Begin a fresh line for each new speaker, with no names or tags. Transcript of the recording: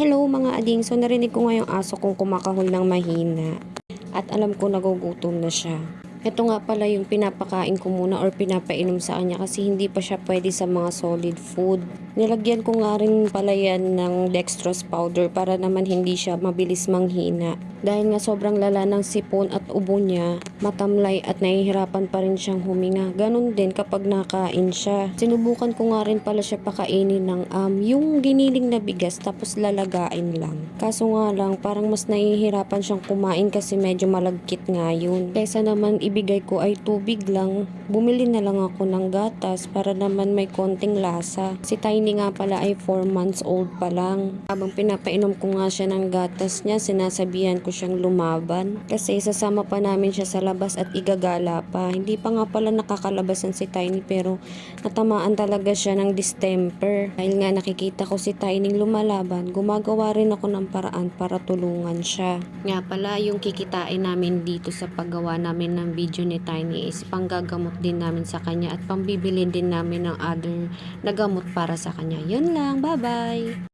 Hello mga ading, so narinig ko nga yung aso kong kumakahol ng mahina at alam ko nagugutom na siya. Ito nga pala yung pinapakain ko muna or pinapainom sa kanya kasi hindi pa siya pwede sa mga solid food. Nilagyan ko nga rin pala yan ng dextrose powder para naman hindi siya mabilis manghina. Dahil nga sobrang lala ng sipon at ubo niya, matamlay at nahihirapan pa rin siyang huminga. Ganon din kapag nakain siya. Sinubukan ko nga rin pala siya pakainin ng yung giniling na bigas tapos lalagain lang. Kaso nga lang parang mas nahihirapan siyang kumain kasi medyo malagkit nga yun. Kaysa naman ibigay ko ay tubig lang, bumili na lang ako ng gatas para naman may konting lasa. Si Tiny nga pala ay 4 months old pa lang. Habang pinapainom ko nga siya ng gatas niya, sinasabihan ko siyang lumaban. Kasi sasama pa namin siya sa labas at igagala pa. Hindi pa nga pala nakakalabasan si Tiny pero natamaan talaga siya ng distemper. Dahil nga nakikita ko si Tiny lumalaban, gumagawa rin ako ng paraan para tulungan siya. Nga pala yung kikitain namin dito sa paggawa namin ng video ni Tiny is panggagamot din namin sa kanya at pambibilin din namin ng other na gamot para sa kanya. Yun lang, bye bye!